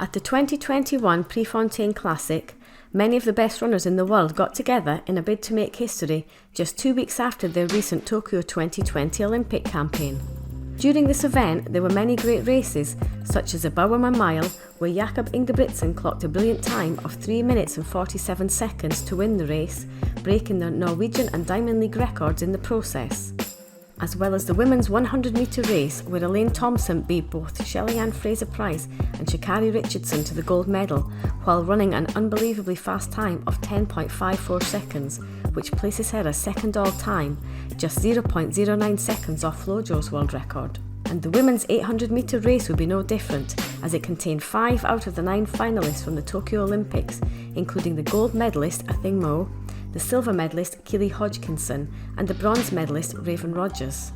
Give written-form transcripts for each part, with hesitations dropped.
At the 2021 Prefontaine Classic, many of the best runners in the world got together in a bid to make history just 2 weeks after their recent Tokyo 2020 Olympic campaign. During this event, there were many great races, such as the Bowerman Mile, where Jakob Ingebrigtsen clocked a brilliant time of 3 minutes and 47 seconds to win the race, breaking the Norwegian and Diamond League records in the process. As well as the women's 100-metre race, where Elaine Thompson beat both Shelley-Ann Fraser-Pryce and Sha'Carri Richardson to the gold medal, while running an unbelievably fast time of 10.54 seconds, which places her as second all-time, just 0.09 seconds off Flojo's world record. And the women's 800-metre race would be no different, as it contained 5 out of the 9 finalists from the Tokyo Olympics, including the gold medalist Athing Mu, the silver medalist Keely Hodgkinson, and the bronze medalist Raven Rogers.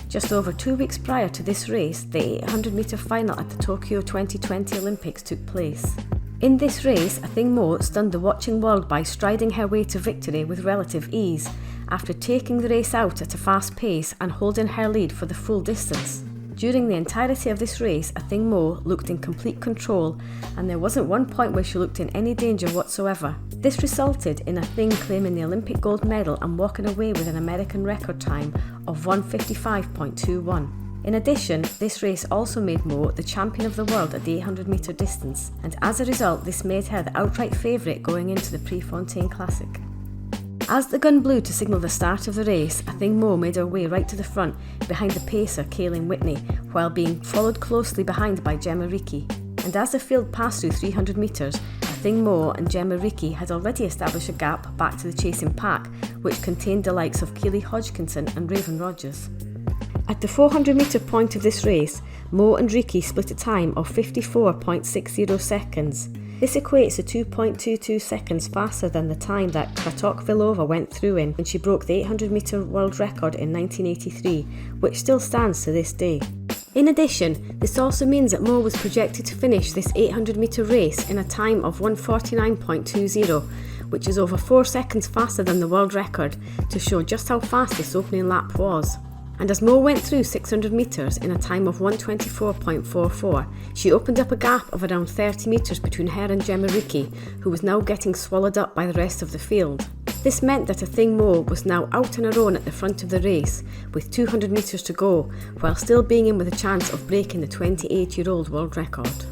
Just over 2 weeks prior to this race, the 800-metre final at the Tokyo 2020 Olympics took place. In this race, Athing Mu stunned the watching world by striding her way to victory with relative ease, after taking the race out at a fast pace and holding her lead for the full distance. During the entirety of this race, Athing Mu looked in complete control, and there wasn't one point where she looked in any danger whatsoever. This resulted in Athing claiming the Olympic gold medal and walking away with an American record time of 1:55.21. In addition, this race also made Mu the champion of the world at the 800-metre distance, and as a result this made her the outright favourite going into the Prefontaine Classic. As the gun blew to signal the start of the race, Athing Mu made her way right to the front behind the pacer Kaylin Whitney, while being followed closely behind by Gemma Reekie. And as the field passed through 300 metres, Athing Mu and Gemma Reekie had already established a gap back to the chasing pack, which contained the likes of Keely Hodgkinson and Raven Rogers. At the 400-metre point of this race, Mu and Reekie split a time of 54.60 seconds. This equates to 2.22 seconds faster than the time that Kratok-Vilova went through in when she broke the 800-metre world record in 1983, which still stands to this day. In addition, this also means that Mu was projected to finish this 800-metre race in a time of 1:49.20, which is over 4 seconds faster than the world record, to show just how fast this opening lap was. And as Mu went through 600 metres in a time of 1:24.44, she opened up a gap of around 30 metres between her and Gemma Reekie, who was now getting swallowed up by the rest of the field. This meant that Athing Mu was now out on her own at the front of the race, with 200 metres to go, while still being in with a chance of breaking the 28-year-old world record.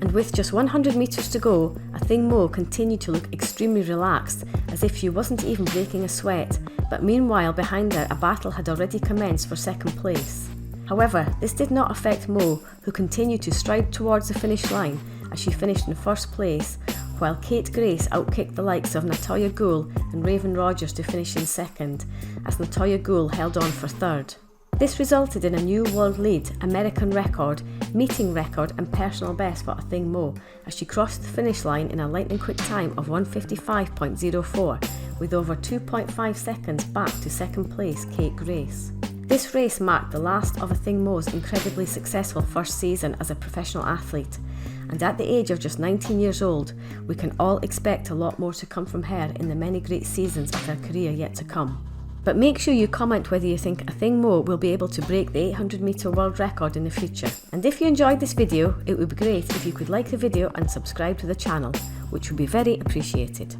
And with just 100 metres to go, Athing Mu continued to look extremely relaxed, as if she wasn't even breaking a sweat, but meanwhile behind her a battle had already commenced for second place. However, this did not affect Mu, who continued to stride towards the finish line as she finished in first place, while Kate Grace outkicked the likes of Natoya Goule and Raven Rogers to finish in second, as Natoya Goule held on for third. This resulted in a new world lead, American record, meeting record and personal best for Athing Mu, as she crossed the finish line in a lightning quick time of 1:55.04, with over 2.5 seconds back to second place Kate Grace. This race marked the last of Athing Mu's incredibly successful first season as a professional athlete, and at the age of just 19 years old, we can all expect a lot more to come from her in the many great seasons of her career yet to come. But make sure you comment whether you think Athing Mu will be able to break the 800-metre world record in the future. And if you enjoyed this video, it would be great if you could like the video and subscribe to the channel, which would be very appreciated.